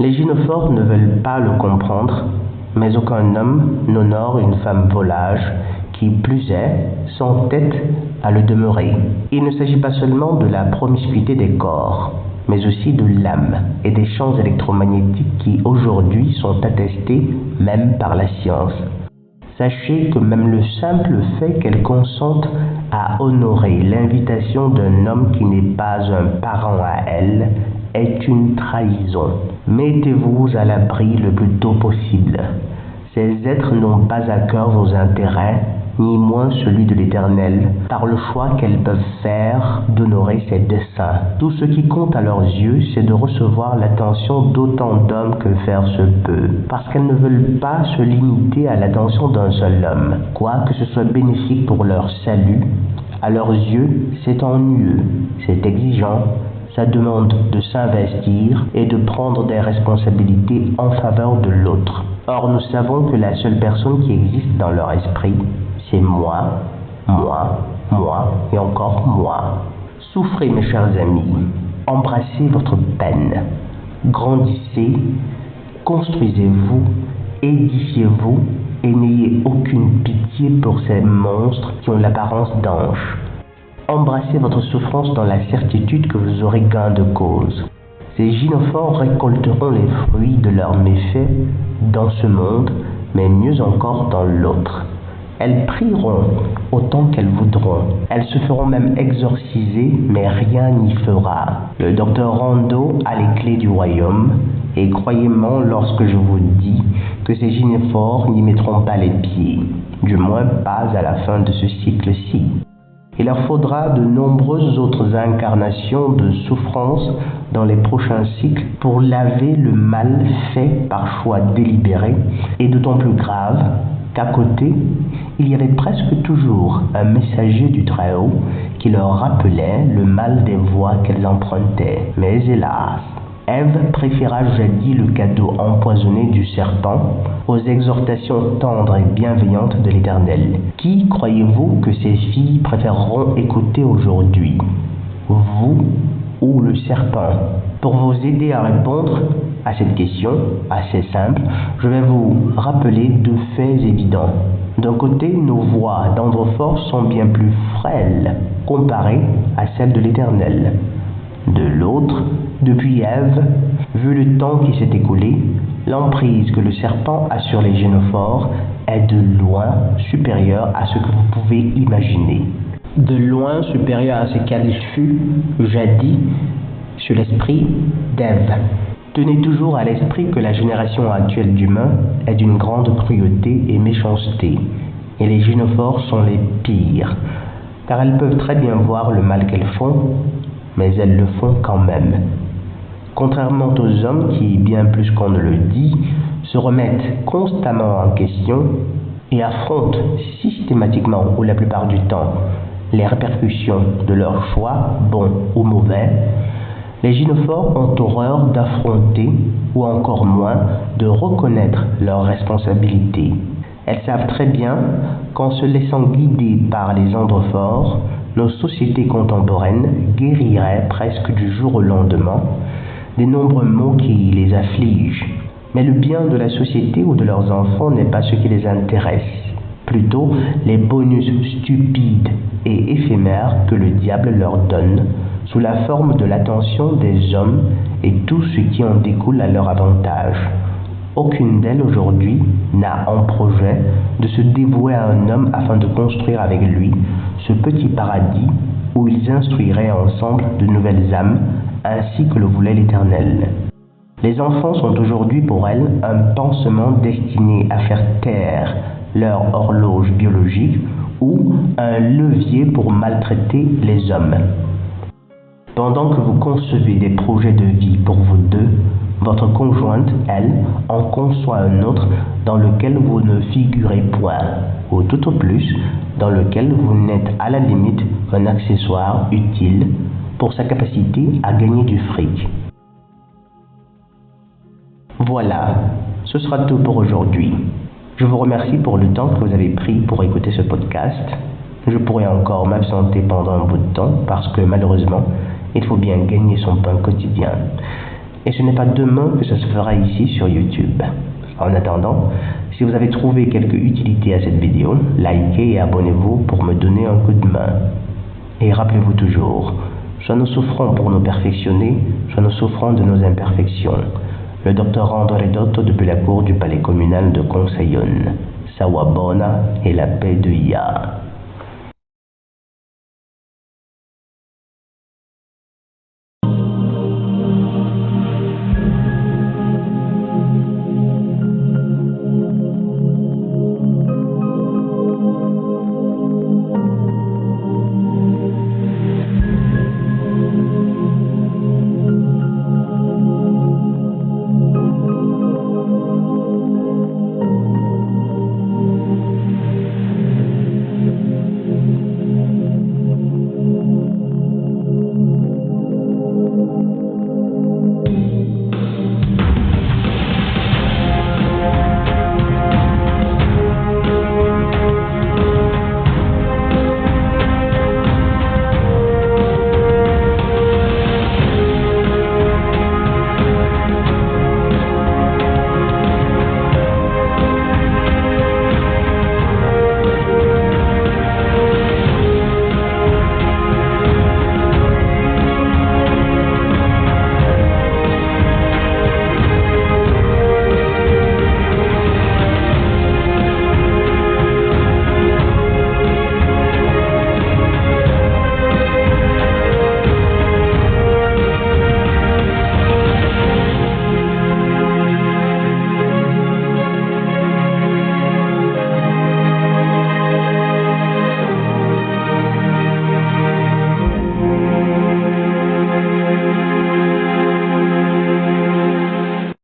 Les gynophores ne veulent pas le comprendre, mais aucun homme n'honore une femme volage, qui plus est, s'entête à le demeurer. Il ne s'agit pas seulement de la promiscuité des corps, mais aussi de l'âme et des champs électromagnétiques qui aujourd'hui sont attestés même par la science. Sachez que même le simple fait qu'elle consente à honorer l'invitation d'un homme qui n'est pas un parent à elle est une trahison. Mettez-vous à l'abri le plus tôt possible. Ces êtres n'ont pas à cœur vos intérêts, ni moins celui de l'Éternel, par le choix qu'elles peuvent faire d'honorer ses desseins. Tout ce qui compte à leurs yeux, c'est de recevoir l'attention d'autant d'hommes que faire se peut, parce qu'elles ne veulent pas se limiter à l'attention d'un seul homme, quoique ce soit bénéfique pour leur salut. À leurs yeux, c'est ennuyeux, c'est exigeant, ça demande de s'investir et de prendre des responsabilités en faveur de l'autre. Or, nous savons que la seule personne qui existe dans leur esprit, c'est moi et encore moi. Souffrez, mes chers amis, embrassez votre peine, grandissez, construisez-vous, édifiez-vous et n'ayez aucune pitié pour ces monstres qui ont l'apparence d'anges. Embrassez votre souffrance dans la certitude que vous aurez gain de cause. Ces gynophores récolteront les fruits de leurs méfaits dans ce monde, mais mieux encore dans l'autre. Elles prieront autant qu'elles voudront. Elles se feront même exorciser, mais rien n'y fera. Le docteur Rando a les clés du royaume, et croyez-moi lorsque je vous dis que ces gynophores n'y mettront pas les pieds, du moins pas à la fin de ce cycle-ci. Il leur faudra de nombreuses autres incarnations de souffrance dans les prochains cycles pour laver le mal fait par choix délibéré, et d'autant plus grave qu'à côté, il y avait presque toujours un messager du Très-Haut qui leur rappelait le mal des voies qu'elles empruntaient. Mais hélas, Ève préféra jadis le cadeau empoisonné du serpent aux exhortations tendres et bienveillantes de l'Éternel. Qui croyez-vous que ces filles préféreront écouter aujourd'hui, vous ou le serpent? Pour vous aider à répondre à cette question assez simple, je vais vous rappeler deux faits évidents. D'un côté, nos voix d'Androphore sont bien plus frêles comparées à celles de l'Éternel. De l'autre, depuis Ève, vu le temps qui s'est écoulé, l'emprise que le serpent a sur les gynophores est de loin supérieure à ce que vous pouvez imaginer. De loin supérieure à ce qu'elle fut jadis sur l'esprit d'Ève. Tenez toujours à l'esprit que la génération actuelle d'humains est d'une grande cruauté et méchanceté, et les gynophores sont les pires, car elles peuvent très bien voir le mal qu'elles font, mais elles le font quand même. Contrairement aux hommes qui, bien plus qu'on ne le dit, se remettent constamment en question et affrontent systématiquement, ou la plupart du temps, les répercussions de leurs choix, bons ou mauvais, les gynophores ont horreur d'affronter, ou encore moins, de reconnaître leurs responsabilités. Elles savent très bien qu'en se laissant guider par les androphores, nos sociétés contemporaines guériraient presque du jour au lendemain des nombreux maux qui les affligent. Mais le bien de la société ou de leurs enfants n'est pas ce qui les intéresse, plutôt les bonus stupides et éphémères que le diable leur donne sous la forme de l'attention des hommes et tout ce qui en découle à leur avantage. Aucune d'elles aujourd'hui n'a en projet de se dévouer à un homme afin de construire avec lui ce petit paradis où ils instruiraient ensemble de nouvelles âmes, ainsi que le voulait l'Éternel. Les enfants sont aujourd'hui pour elles un pansement destiné à faire taire leur horloge biologique ou un levier pour maltraiter les hommes. Pendant que vous concevez des projets de vie pour vous deux, votre conjointe, elle, en conçoit un autre dans lequel vous ne figurez point, ou tout au plus, dans lequel vous n'êtes à la limite qu'un accessoire utile pour sa capacité à gagner du fric. Voilà, ce sera tout pour aujourd'hui. Je vous remercie pour le temps que vous avez pris pour écouter ce podcast. Je pourrais encore m'absenter pendant un bout de temps parce que malheureusement, il faut bien gagner son pain quotidien. Et ce n'est pas demain que ça se fera ici sur YouTube. En attendant, si vous avez trouvé quelque utilité à cette vidéo, likez et abonnez-vous pour me donner un coup de main. Et rappelez-vous toujours, soit nous souffrons pour nous perfectionner, soit nous souffrons de nos imperfections. Le docteur André Dotto depuis la cour du palais communal de Conseillonne. Sawabona et la paix de Ya.